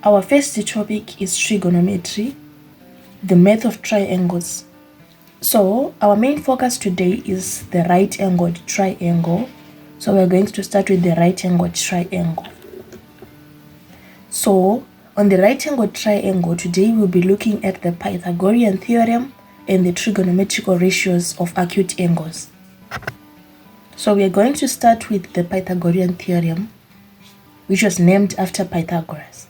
Our first topic is trigonometry, the math of triangles. So our main focus today is the right-angled triangle. So we're going to start with the right-angled triangle. So on the right-angled triangle, today we'll be looking at the Pythagorean theorem and the trigonometrical ratios of acute angles. So we are going to start with the Pythagorean theorem, which was named after Pythagoras.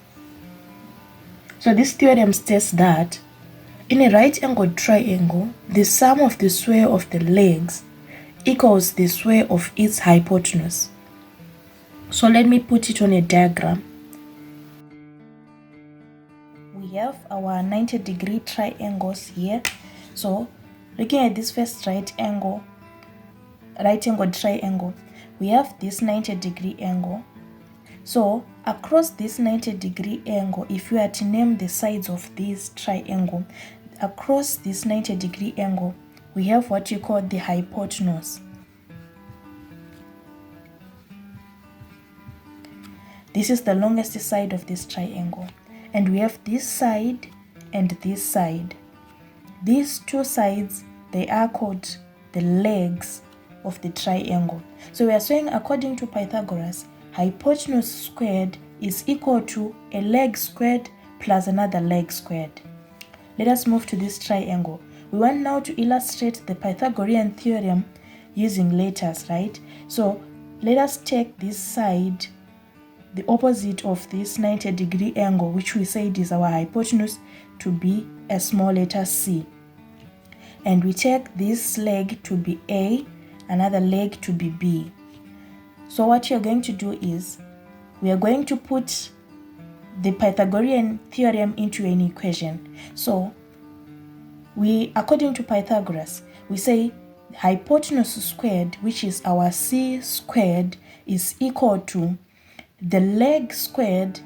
So this theorem states that in a right-angled triangle, the sum of the square of the legs equals the square of its hypotenuse. So let me put it on a diagram. We have our 90-degree triangles here. So looking at this first right-angled triangle, we have this 90-degree angle. So across this 90-degree angle, if you are to name the sides of this triangle, across this 90-degree angle, we have what you call the hypotenuse. This is the longest side of this triangle. And we have this side and this side. These two sides, they are called the legs of the triangle. So we are saying, according to Pythagoras, hypotenuse squared is equal to a leg squared plus another leg squared. Let us move to this triangle. We want now to illustrate the Pythagorean theorem using letters, right? So let us take this side, the opposite of this 90-degree angle, which we said is our hypotenuse, to be a small letter C. And we take this leg to be A, another leg to be B. So what you're going to do is, we are going to put the Pythagorean theorem into an equation. So according to Pythagoras, we say hypotenuse squared, which is our C squared, is equal to the leg squared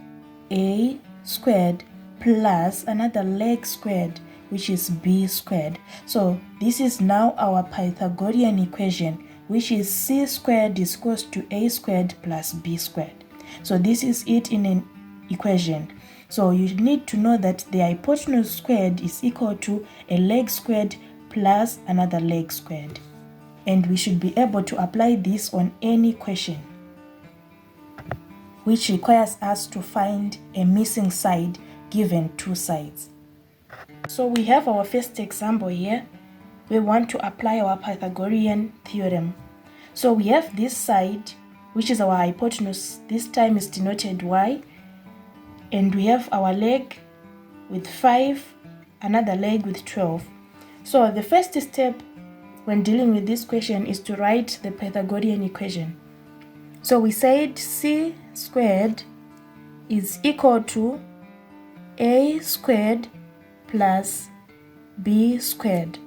A squared plus another leg squared, which is B squared. So this is now our Pythagorean equation, which is C squared is equal to A squared plus B squared. So this is it in an equation. So you need to know that the hypotenuse squared is equal to a leg squared plus another leg squared. And we should be able to apply this on any question, which requires us to find a missing side given two sides. So we have our first example here. We want to apply our Pythagorean theorem. So we have this side, which is our hypotenuse. This time is denoted y. And we have our leg with 5, another leg with 12. So the first step when dealing with this question is to write the Pythagorean equation. So we said C squared is equal to A squared plus B squared.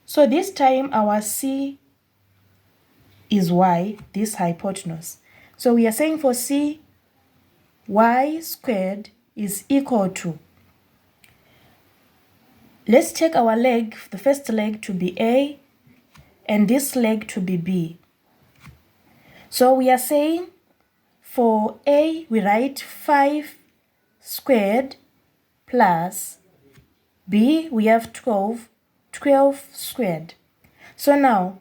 So this time our C is y, this hypotenuse. So we are saying for C, y squared is equal to, let's take our leg, the first leg to be A and this leg to be B. So we are saying for A, we write 5 squared plus B, we have 12 squared. So now,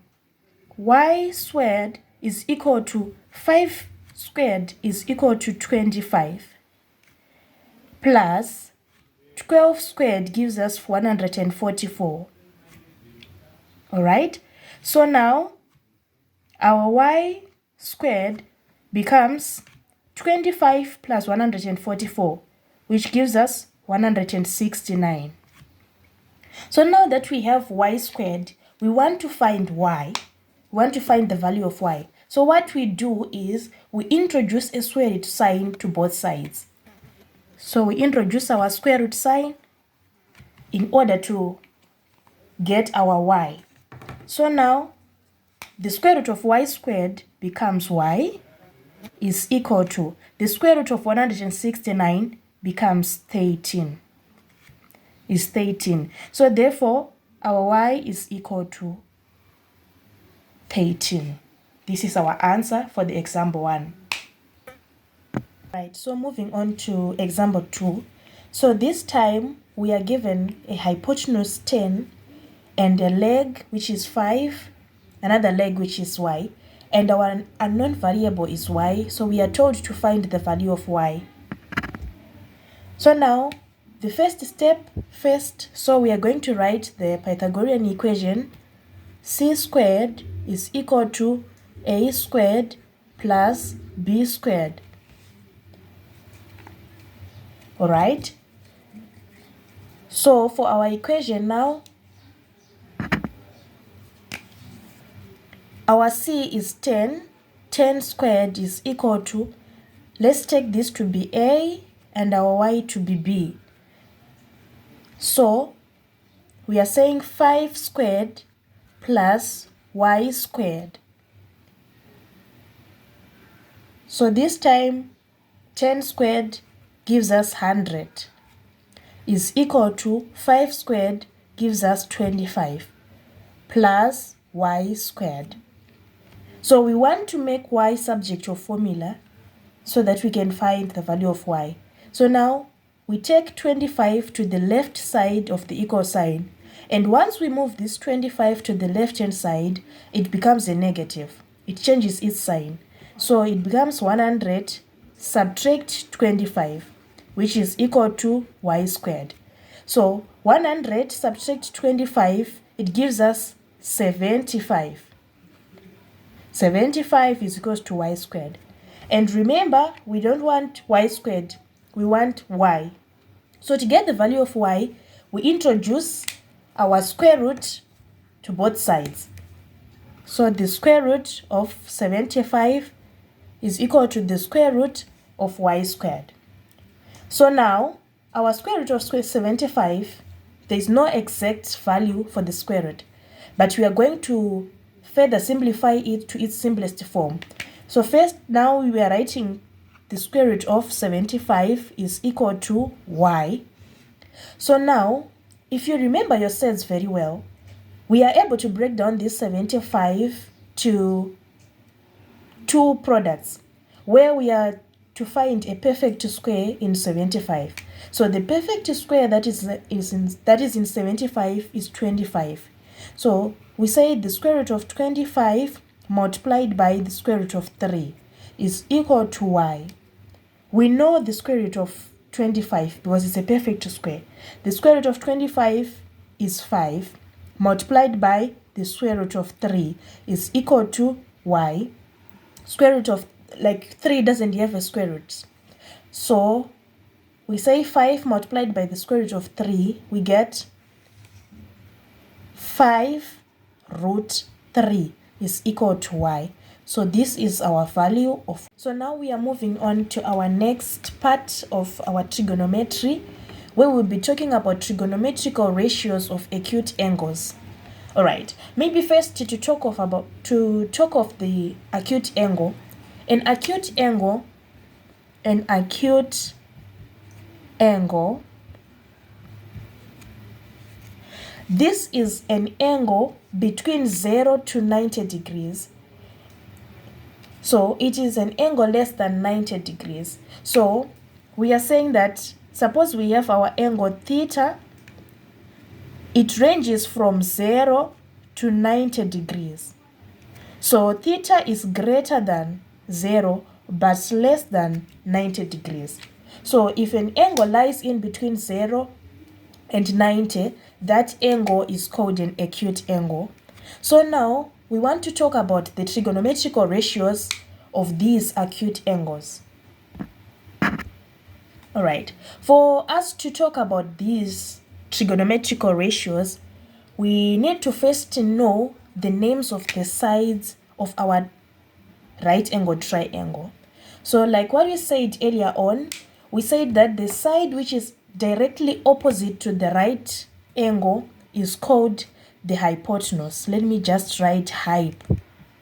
y squared is equal to 5 squared is equal to 25 plus 12 squared gives us 144. All right. So now, our y squared becomes 25 plus 144, which gives us 169. So now that we have y squared, we want to find y. We want to find the value of y. So what we do is we introduce a square root sign to both sides. So we introduce our square root sign in order to get our y. So now the square root of y squared becomes y is equal to the square root of 169 becomes 13. Is 13. So therefore our y is equal to 13. This is our answer for the example 1. Right, so moving on to example 2. So this time we are given a hypotenuse 10 and a leg which is 5, another leg which is y, and our unknown variable is y, so we are told to find the value of y. So now the first step first, so we are going to write the Pythagorean equation. C squared is equal to a squared plus b squared. Alright, so for our equation now, our C is 10. 10 squared is equal to, let's take this to be A and our Y to be B. So we are saying 5 squared plus Y squared. So this time 10 squared gives us 100 is equal to 5 squared gives us 25 plus Y squared. So we want to make y subject to a formula so that we can find the value of y. So now we take 25 to the left side of the equal sign, and once we move this 25 to the left hand side, it becomes a negative. It changes its sign. So it becomes 100 subtract 25, which is equal to y squared. So 100 subtract 25, it gives us 75. 75 is equal to y squared. And remember, we don't want y squared, we want y. So to get the value of y, we introduce our square root to both sides. So the square root of 75 is equal to the square root of y squared. So now, our square root of 75, there is no exact value for the square root, but we are going to further simplify it to its simplest form. So first, now we are writing the square root of 75 is equal to y. So now, if you remember your sets very well, we are able to break down this 75 to two products, where we are to find a perfect square in 75. So the perfect square that is in 75 is 25. So we say the square root of 25 multiplied by the square root of 3 is equal to y. We know the square root of 25 because it's a perfect square. The square root of 25 is 5 multiplied by the square root of 3 is equal to y. Square root of 3 doesn't have a square root. So we say 5 multiplied by the square root of 3, we get 5 root 3 is equal to y. So this is our value of. So now we are moving on to our next part of our trigonometry, where we'll be talking about trigonometrical ratios of acute angles. All right, maybe first to talk of the acute angle. An acute angle, this is an angle between 0 to 90 degrees. So it is an angle less than 90 degrees. So we are saying that, suppose we have our angle theta, it ranges from 0 to 90 degrees. So theta is greater than 0 but less than 90 degrees. So if an angle lies in between 0 and 90, that angle is called an acute angle. So now we want to talk about the trigonometrical ratios of these acute angles. All right, for us to talk about these trigonometrical ratios, we need to first know the names of the sides of our right angle triangle. So like what we said earlier on, we said that the side which is directly opposite to the right angle is called the hypotenuse. Let me just write hype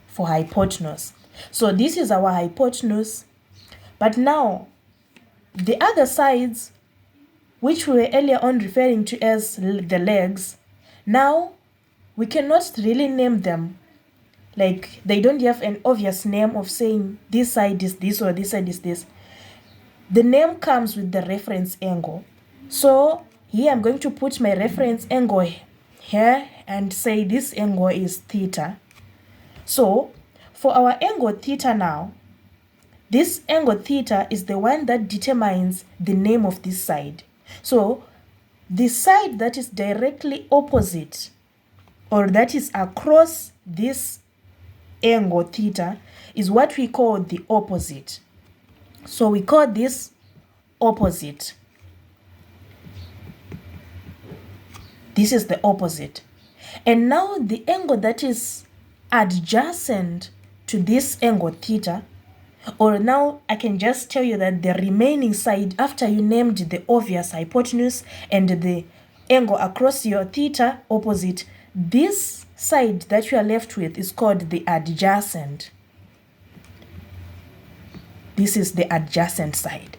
for hypotenuse. So this is our hypotenuse. But now, the other sides, which we were earlier on referring to as the legs, now we cannot really name them. Like, they don't have an obvious name of saying this side is this or this side is this. the name comes with the reference angle. So here I'm going to put my reference angle here and say this angle is theta. So for our angle theta now, this angle theta is the one that determines the name of this side. So the side that is directly opposite, or that is across this angle theta, is what we call the opposite. So we call this opposite. This is the opposite. And now the angle that is adjacent to this angle theta, or now I can just tell you that the remaining side, after you named the obvious hypotenuse and the angle across your theta opposite, this side that you are left with is called the adjacent. This is the adjacent side.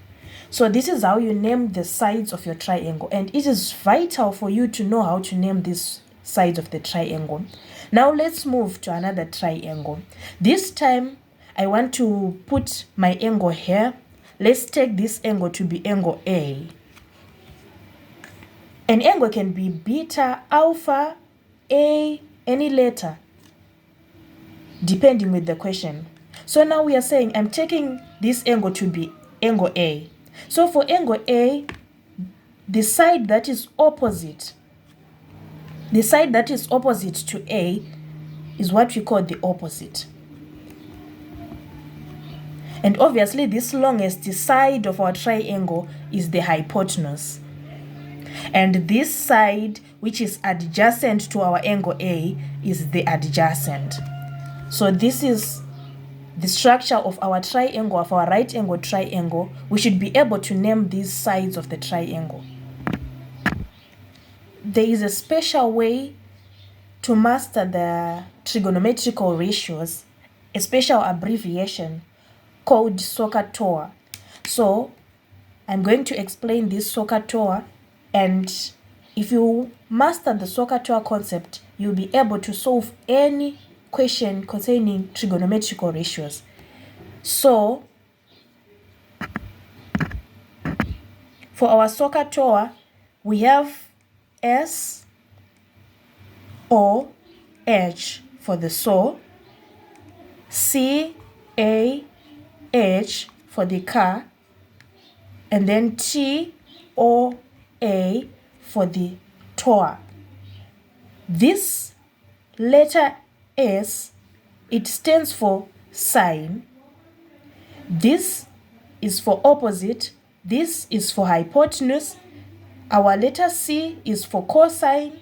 So this is how you name the sides of your triangle, and it is vital for you to know how to name these sides of the triangle. Now let's move to another triangle. This time I want to put my angle here. Let's take this angle to be angle A. An angle can be beta, alpha, A, any letter, depending with the question. So now we are saying I'm taking this angle to be angle A. So for angle A, the side that is opposite, to A is what we call the opposite. And obviously this longest side of our triangle is the hypotenuse. And this side, which is adjacent to our angle A, is the adjacent. So this is the structure of our triangle, of our right angle triangle. We should be able to name these sides of the triangle. There is a special way to master the trigonometrical ratios, a special abbreviation called SOHCAHTOA. So I'm going to explain this SOHCAHTOA, and if you master the SOHCAHTOA concept, you'll be able to solve any question concerning trigonometrical ratios. So for our SOHCAHTOA, we have S, O, H for the SO, C, A, H for the car, and then T, O, A for the TOA. This letter S, it stands for sine. This is for opposite. This is for hypotenuse. Our letter C is for cosine.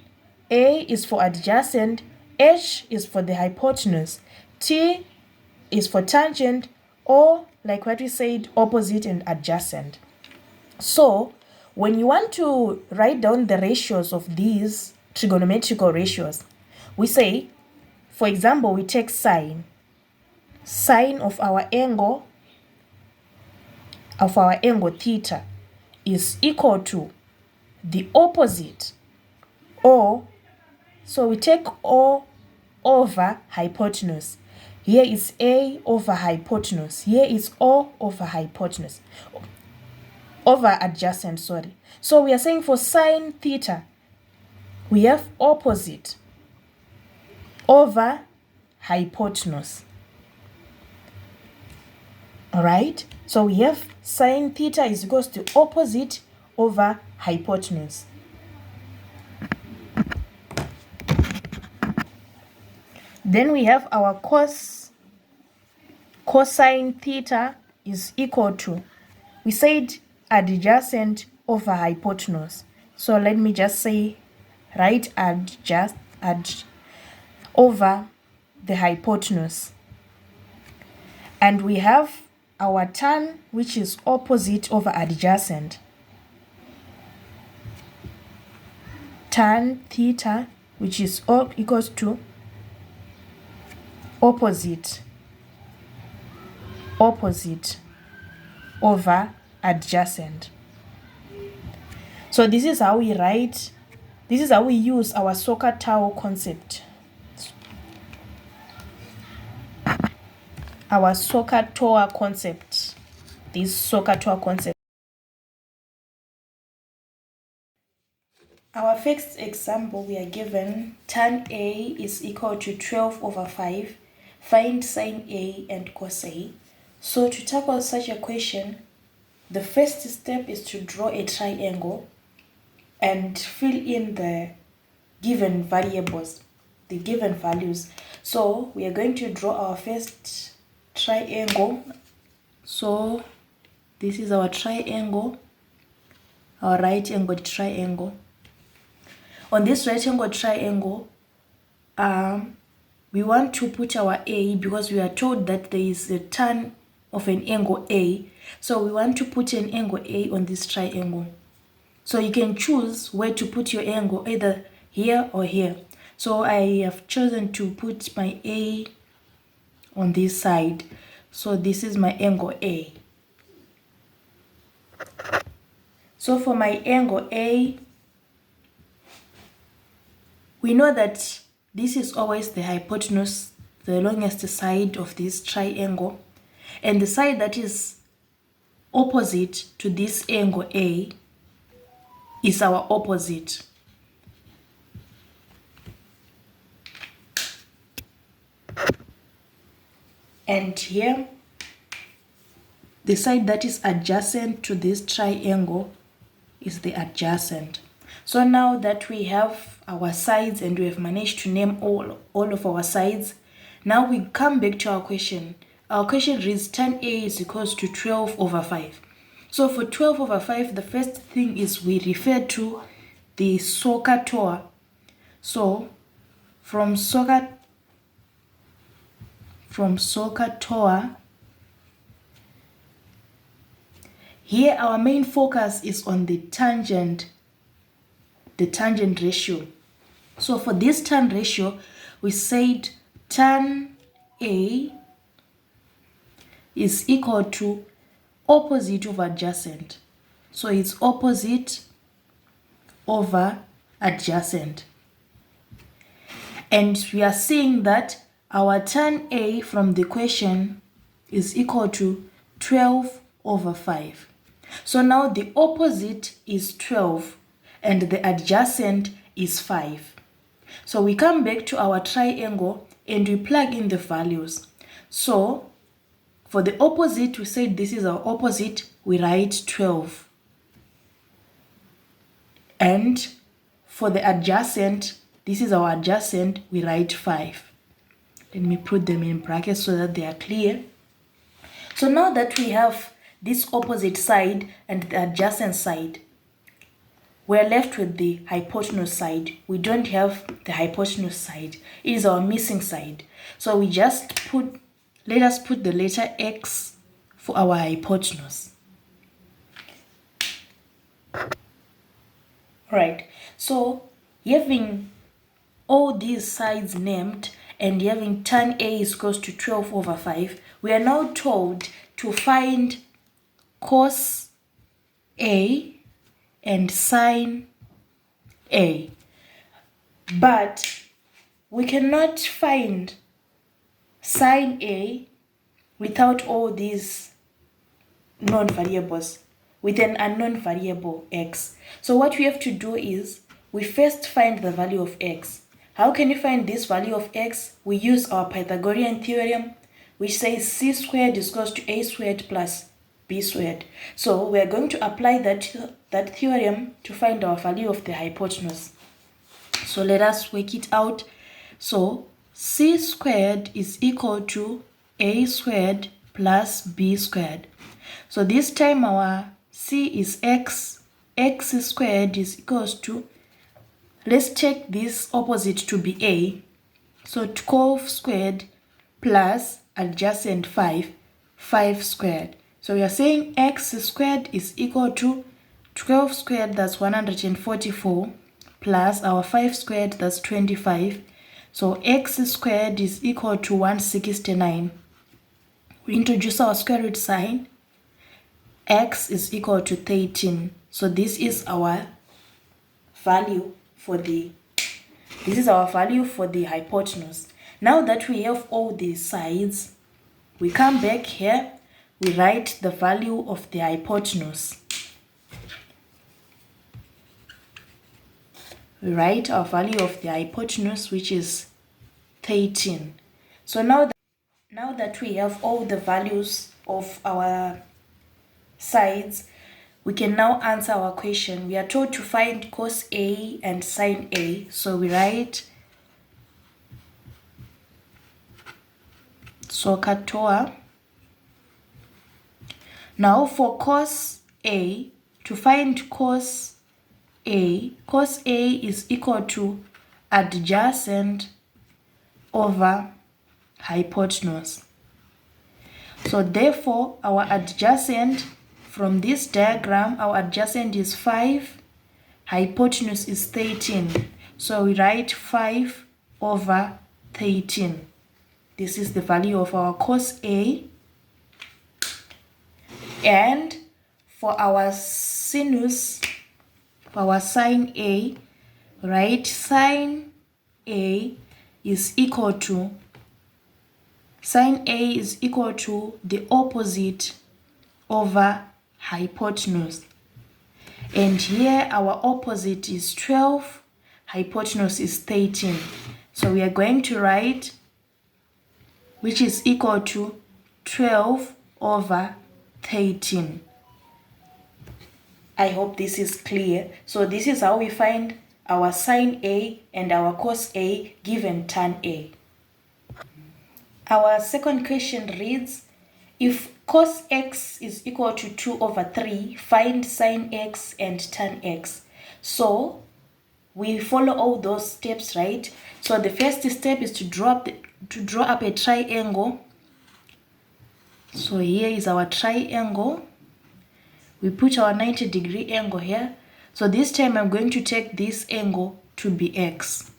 A is for adjacent. H is for the hypotenuse. T is for tangent. O, like what we said, opposite and adjacent. So when you want to write down the ratios of these trigonometrical ratios, we say, for example, we take sine. Sine of our angle theta is equal to the opposite O. So we take O over hypotenuse. Here is A over hypotenuse. Here is O over hypotenuse. Over adjacent, sorry. So we are saying for sine theta, we have opposite over hypotenuse. Alright? So we have sine theta is equals to opposite over hypotenuse. Then we have our cosine theta is equal to, we said adjacent over hypotenuse. So let me just say, right, over the hypotenuse. And we have our tan, which is opposite over adjacent. Tan theta, which is equals to opposite over adjacent. So this is how we write, this is how we use our SOHCAHTOA concept. Our SOHCAHTOA concept. This SOHCAHTOA concept. Our first example, we are given tan A is equal to 12 over 5. Find sine A and cos A. So to tackle such a question, the first step is to draw a triangle and fill in the given variables, the given values. So we are going to draw our first triangle. So this is our triangle, our right angled triangle. On this right angled triangle, we want to put our A because we are told that there is a tan of an angle A. So we want to put an angle A on this triangle. So you can choose where to put your angle, either here or here. So I have chosen to put my A on this side. So this is my angle A. So for my angle A, we know that this is always the hypotenuse, the longest side of this triangle. And the side that is opposite to this angle A is our opposite. And here, the side that is adjacent to this triangle is the adjacent. So now that we have our sides and we have managed to name all of our sides, now we come back to our question. Our question reads tan A is equals to 12 over 5. So for 12 over 5, the first thing is we refer to the SOHCAHTOA. So from SOHCAHTOA, here our main focus is on the tangent ratio. So for this tan ratio, we said tan A is equal to opposite over adjacent. So it's opposite over adjacent. And we are saying that our tan A from the question is equal to 12 over 5. So now the opposite is 12 and the adjacent is 5. So we come back to our triangle and we plug in the values. So for the opposite, we said this is our opposite, we write 12. And for the adjacent, this is our adjacent, we write 5. Let me put them in brackets so that they are clear. So now that we have this opposite side and the adjacent side, we're left with the hypotenuse side. We don't have the hypotenuse side. It is our missing side. So we just let us put the letter X for our hypotenuse. Right. So having all these sides named and having tan A is equals to 12 over 5, we are now told to find cos A and sine A. But we cannot find sine A without all these known variables, with an unknown variable x. So what we have to do is we first find the value of x. How can you find this value of x? We use our Pythagorean theorem, which says c squared is equals to a squared plus b squared. So we are going to apply that theorem to find our value of the hypotenuse. So let us work it out. So c squared is equal to a squared plus b squared. So this time our c is x squared is equals to, let's check this opposite to be a. So 12 squared plus adjacent 5 squared. So we are saying x squared is equal to 12 squared, that's 144, plus our 5 squared, that's 25. So x squared is equal to 169. We introduce our square root sign. X is equal to 13. So this is our value for the hypotenuse. Now that we have all these sides, we come back here, we write the value of the hypotenuse. we write our value of the hypotenuse, which is 13. So now that we have all the values of our sides, we can now answer our question. We are told to find cos A and sine A. So we write SOHCAHTOA. Now for cos A, to find cos A is equal to adjacent over hypotenuse. So therefore, our adjacent from this diagram, our adjacent is 5, hypotenuse is 13. So we write 5 over 13. This is the value of our cos A. And for our sinus, for our sine A, right, sine A is equal to the opposite over hypotenuse. And here our opposite is 12, hypotenuse is 13. So we are going to write, which is equal to 12 over 13. I hope this is clear. So this is how we find our sine A and our cos A given tan A. Our second question reads, if cos x is equal to 2 over 3, find sine x and tan x. So we follow all those steps, right? So the first step is to draw up a triangle. So here is our triangle. We put our 90-degree angle here. So this time I'm going to take this angle to be x.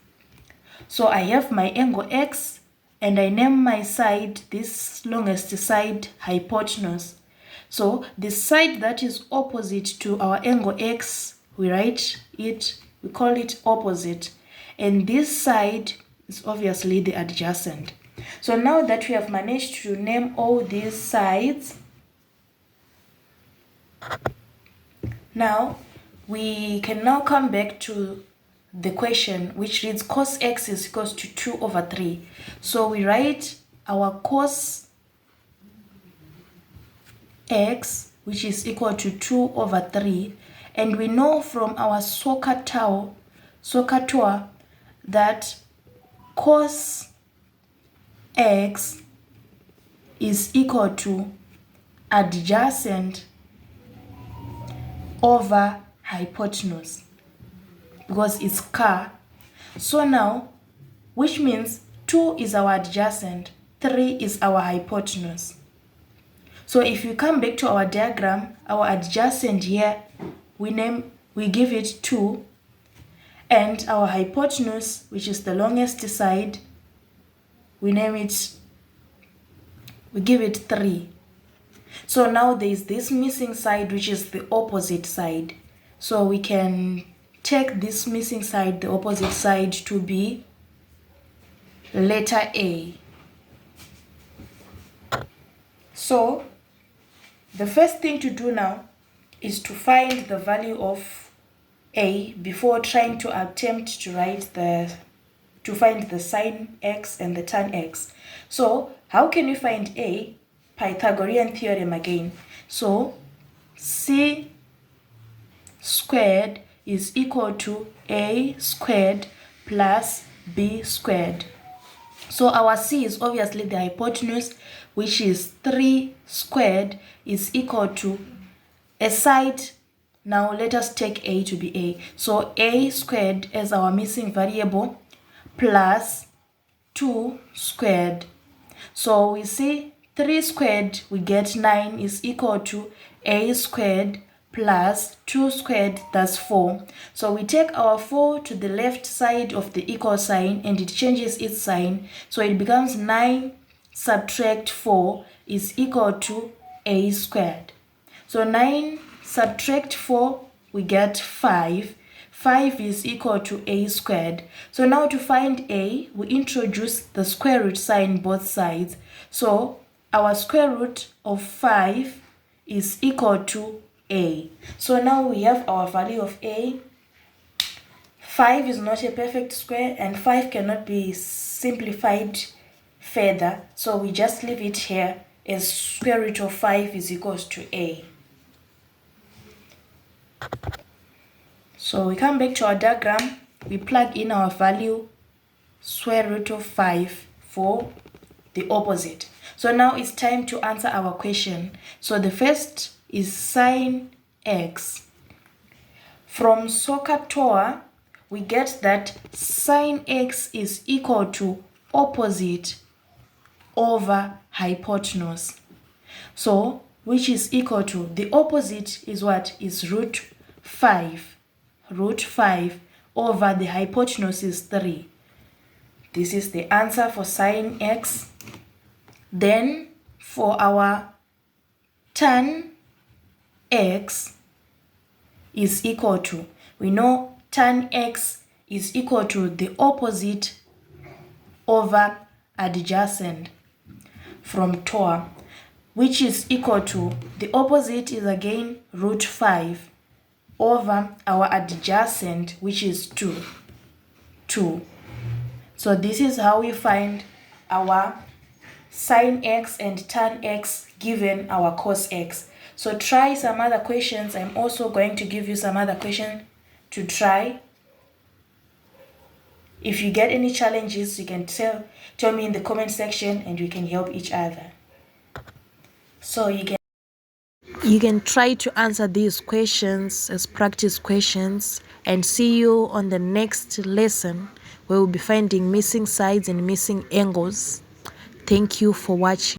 So I have my angle x, and I name my side, this longest side, hypotenuse. So the side that is opposite to our angle x, we call it opposite. And this side is obviously the adjacent. So now that we have managed to name all these sides, now we can now come back to the question, which reads cos x is equals to 2 over 3. So we write our cos x, which is equal to 2 over 3. And we know from our SOHCAHTOA that cos x is equal to adjacent over hypotenuse, because it's car. So now, which means 2 is our adjacent, 3 is our hypotenuse. So if you come back to our diagram, our adjacent here, we give it 2, and our hypotenuse, which is the longest side, we give it 3. So now there is this missing side, which is the opposite side. So we can take this missing side, the opposite side, to be letter A. So the first thing to do now is to find the value of A before trying to attempt to find the sine x and the tan x. So how can we find A? Pythagorean theorem again. So C squared is equal to A squared plus B squared. So our C is obviously the hypotenuse, which is 3 squared is equal to a side. Now let us take A to be A. So A squared as our missing variable plus 2 squared. So we see 3 squared, we get 9 is equal to A squared plus 2 squared, that's 4. So we take our 4 to the left side of the equal sign and it changes its sign. So it becomes 9 subtract 4 is equal to A squared. So 9 subtract 4, we get 5. 5 is equal to A squared. So now to find A, we introduce the square root sign both sides. So our square root of 5 is equal to A. So now we have our value of A, 5 is not a perfect square, and 5 cannot be simplified further, so we just leave it here as square root of 5 is equals to a. So we come back to our diagram, we plug in our value square root of 5 for the opposite. So now it's time to answer our question. So the first is sine x. From SOHCAHTOA, we get that sine x is equal to opposite over hypotenuse. So, which is equal to, the opposite is what? Is root 5. Root 5 over the hypotenuse is 3. This is the answer for sine x. Then, for our tan x is equal to, we know tan x is equal to the opposite over adjacent from TOA, which is equal to, the opposite is again root 5 over our adjacent, which is 2. So this is how we find our sine x and tan x given our cos x. So try some other questions. I'm also going to give you some other questions to try. If you get any challenges, you can tell me in the comment section and we can help each other. So you can try to answer these questions as practice questions, and see you on the next lesson where we'll be finding missing sides and missing angles. Thank you for watching.